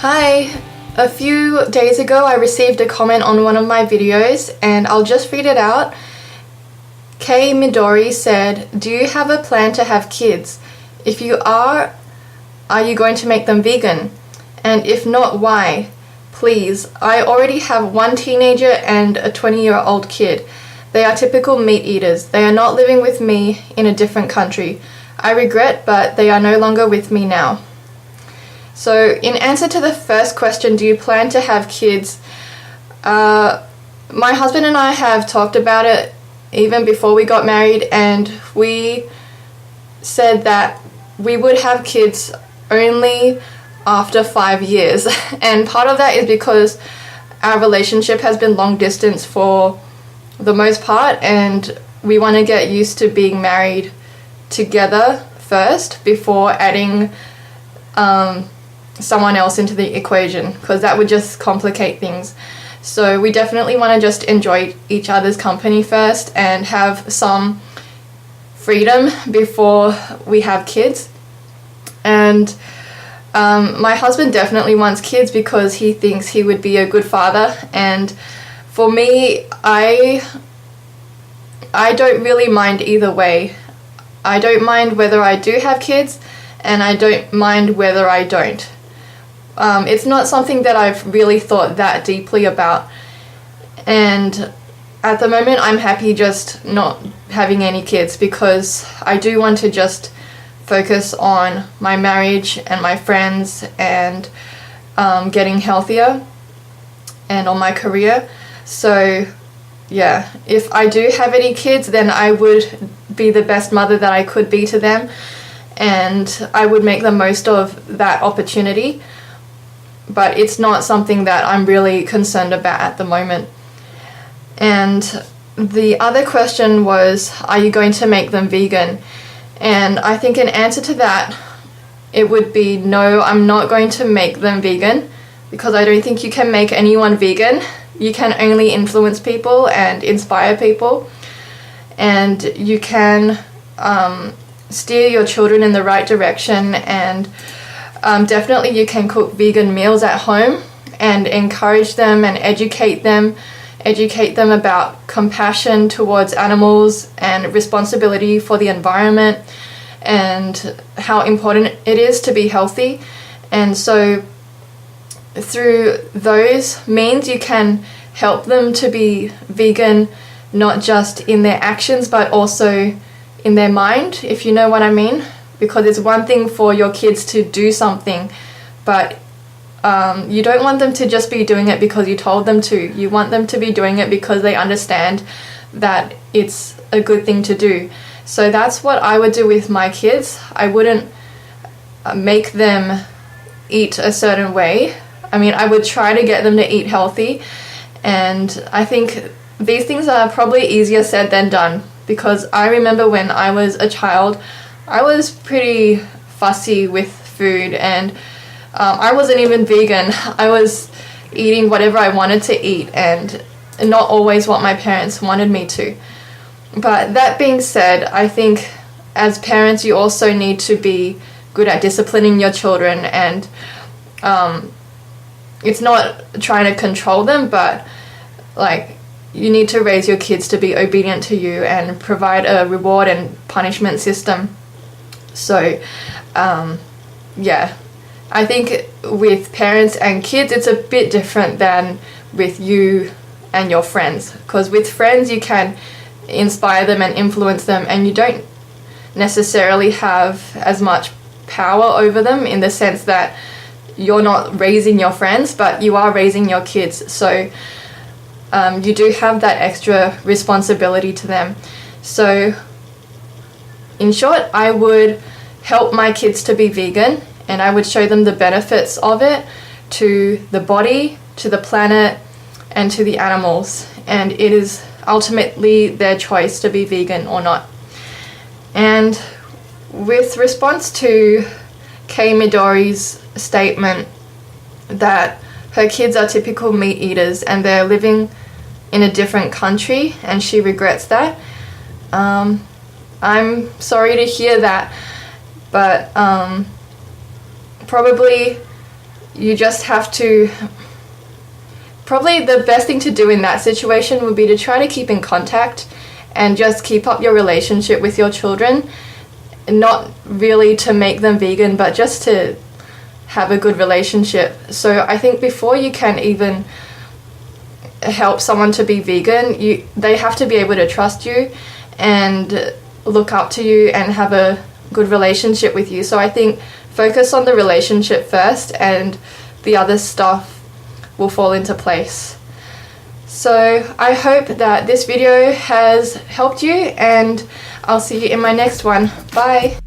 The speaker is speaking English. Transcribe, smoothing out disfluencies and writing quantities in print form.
Hi! A few days ago I received a comment on one of my videos and I'll just read it out. Kay Midori said, "Do you have a plan to have kids? If you are you going to make them vegan? And if not, why? Please, I already have one teenager and a 20-year-old kid. They are typical meat eaters. They are not living with me in a different country. I regret, but they are no longer with me now." So in answer to the first question, do you plan to have kids? My husband and I have talked about it even before we got married, and we said that we would have kids only after 5 years. And part of that is because our relationship has been long distance for the most part, and we want to get used to being married together first before adding someone else into the equation, because that would just complicate things. So we definitely want to just enjoy each other's company first and have some freedom before we have kids. And my husband definitely wants kids because he thinks he would be a good father, and for me, I don't really mind either way. I don't mind whether I do have kids, and I don't mind whether I don't. It's not something that I've really thought that deeply about, and at the moment I'm happy just not having any kids because I do want to just focus on my marriage and my friends and getting healthier and on my career. So yeah, if I do have any kids, then I would be the best mother that I could be to them, and I would make the most of that opportunity. But it's not something that I'm really concerned about at the moment. And the other question was, are you going to make them vegan? And I think in answer to that, it would be no, I'm not going to make them vegan, because I don't think you can make anyone vegan. You can only influence people and inspire people, and you can steer your children in the right direction, and definitely you can cook vegan meals at home and encourage them and educate them about compassion towards animals and responsibility for the environment and how important it is to be healthy. And so through those means you can help them to be vegan, not just in their actions but also in their mind, if you know what I mean. Because it's one thing for your kids to do something, but you don't want them to just be doing it because you told them to. You want them to be doing it because they understand that it's a good thing to do. So that's what I would do with my kids. I wouldn't make them eat a certain way. I mean, I would try to get them to eat healthy, and I think these things are probably easier said than done, because I remember when I was a child, I was pretty fussy with food, and I wasn't even vegan. I was eating whatever I wanted to eat and not always what my parents wanted me to. But that being said, I think as parents you also need to be good at disciplining your children, and it's not trying to control them, but like you need to raise your kids to be obedient to you and provide a reward and punishment system. So yeah, I think with parents and kids it's a bit different than with you and your friends, because with friends you can inspire them and influence them, and you don't necessarily have as much power over them in the sense that you're not raising your friends, but you are raising your kids. So you do have that extra responsibility to them. So in short, I would help my kids to be vegan, and I would show them the benefits of it to the body, to the planet, and to the animals. And it is ultimately their choice to be vegan or not. And with response to Kay Midori's statement that her kids are typical meat eaters and they're living in a different country and she regrets that, I'm sorry to hear that, but probably you just have to, probably the best thing to do in that situation would be to try to keep in contact and just keep up your relationship with your children. Not really to make them vegan, but just to have a good relationship. So I think before you can even help someone to be vegan, they have to be able to trust you and look up to you and have a good relationship with you. So I think focus on the relationship first, and the other stuff will fall into place. So I hope that this video has helped you, and I'll see you in my next one. Bye!